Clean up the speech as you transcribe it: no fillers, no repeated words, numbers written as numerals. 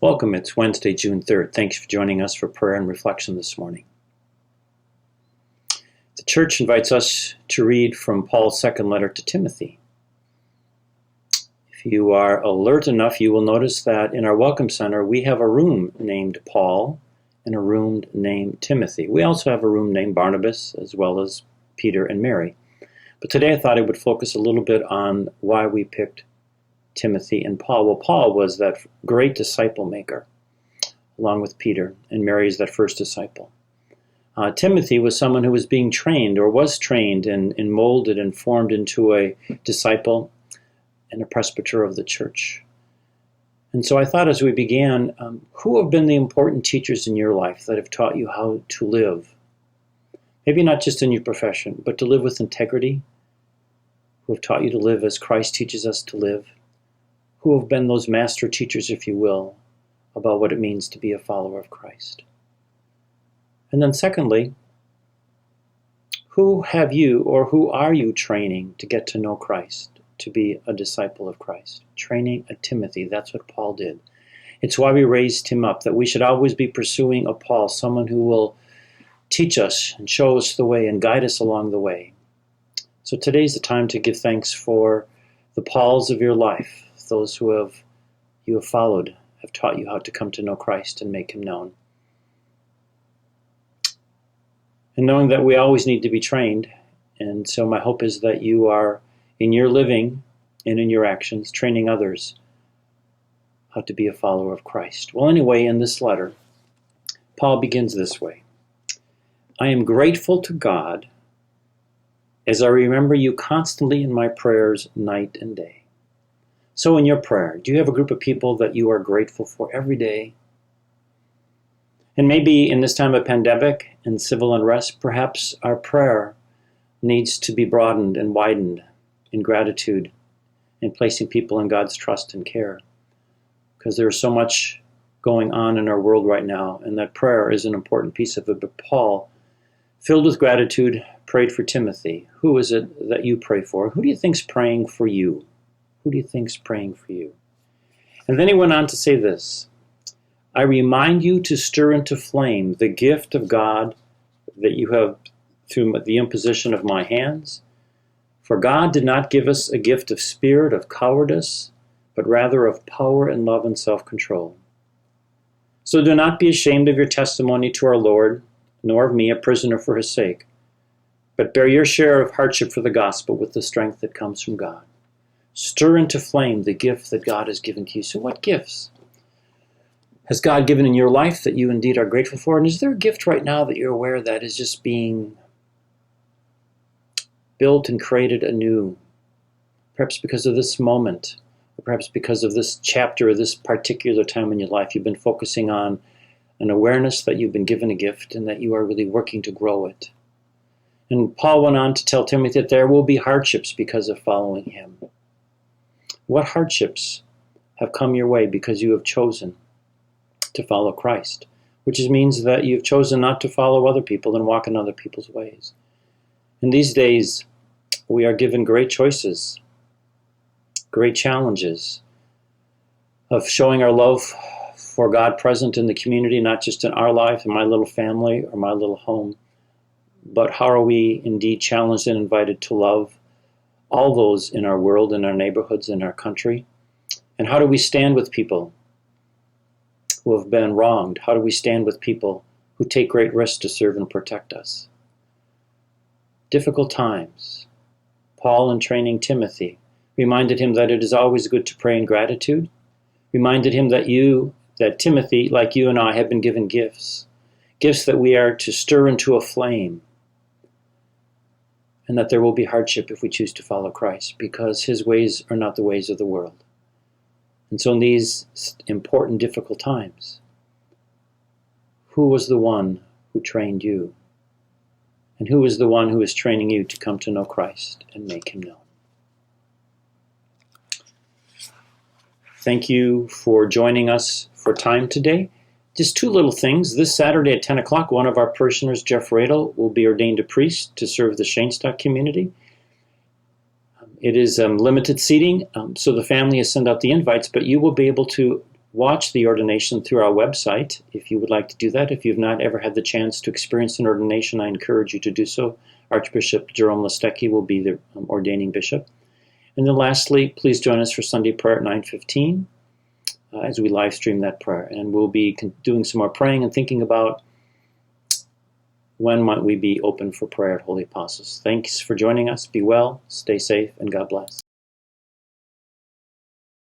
Welcome. It's Wednesday, June 3rd. Thanks for joining us for prayer and reflection this morning. The church invites us to read from Paul's second letter to Timothy. If you are alert enough, you will notice that in our Welcome Center, we have a room named Paul and a room named Timothy. We also have a room named Barnabas, as well as Peter and Mary. But today I thought I would focus a little bit on why we picked Timothy and Paul. Well, Paul was that great disciple maker, along with Peter, and Mary is that first disciple. Timothy was someone who was being trained, or was trained and molded and formed into a disciple and a presbyter of the church. And so I thought as we began, who have been the important teachers in your life that have taught you how to live? Maybe not just in your profession, but to live with integrity, who have taught you to live as Christ teaches us to live, who have been those master teachers, if you will, about what it means to be a follower of Christ. And then secondly, who have you or who are you training to get to know Christ, to be a disciple of Christ? Training a Timothy, that's what Paul did. It's why we raised him up, that we should always be pursuing a Paul, someone who will teach us and show us the way and guide us along the way. So today's the time to give thanks for the Pauls of your life, those who you have followed, have taught you how to come to know Christ and make him known. And knowing that we always need to be trained, and so my hope is that you are, in your living and in your actions, training others how to be a follower of Christ. Well, anyway, in this letter, Paul begins this way. I am grateful to God as I remember you constantly in my prayers night and day. So in your prayer, do you have a group of people that you are grateful for every day? And maybe in this time of pandemic and civil unrest, perhaps our prayer needs to be broadened and widened in gratitude and placing people in God's trust and care. Because there's so much going on in our world right now, and that prayer is an important piece of it. But Paul, filled with gratitude, prayed for Timothy. Who is it that you pray for? Who do you think's praying for you? Who do you think's praying for you? And then he went on to say this, I remind you to stir into flame the gift of God that you have through the imposition of my hands. For God did not give us a gift of spirit of cowardice, but rather of power and love and self-control. So do not be ashamed of your testimony to our Lord, nor of me, a prisoner for his sake, but bear your share of hardship for the gospel with the strength that comes from God. Stir into flame the gift that God has given to you. So what gifts has God given in your life that you indeed are grateful for? And is there a gift right now that you're aware that is just being built and created anew? Perhaps because of this moment, or perhaps because of this chapter or this particular time in your life, you've been focusing on an awareness that you've been given a gift and that you are really working to grow it. And Paul went on to tell Timothy that there will be hardships because of following him. What hardships have come your way because you have chosen to follow Christ? Which means that you've chosen not to follow other people and walk in other people's ways. In these days, we are given great choices, great challenges of showing our love for God present in the community, not just in our life, in my little family or my little home, but how are we indeed challenged and invited to love all those in our world, in our neighborhoods, in our country? And how do we stand with people who have been wronged? How do we stand with people who take great risks to serve and protect us? Difficult times. Paul, in training Timothy, reminded him that it is always good to pray in gratitude, reminded him that Timothy, like you and I, have been given gifts that we are to stir into a flame, and that there will be hardship if we choose to follow Christ, because his ways are not the ways of the world. And so in these important, difficult times, who was the one who trained you? And who is the one who is training you to come to know Christ and make him known? Thank you for joining us for time today. Just two little things. This Saturday at 10 o'clock, one of our parishioners, Jeff Radel, will be ordained a priest to serve the Shanestock community. It is limited seating, so the family has sent out the invites, but you will be able to watch the ordination through our website if you would like to do that. If you've not ever had the chance to experience an ordination, I encourage you to do so. Archbishop Jerome Listecki will be the ordaining bishop. And then lastly, please join us for Sunday prayer at 9:15 as we live stream that prayer. And we'll be doing some more praying and thinking about when might we be open for prayer at Holy Apostles. Thanks for joining us. Be well, stay safe, and God bless.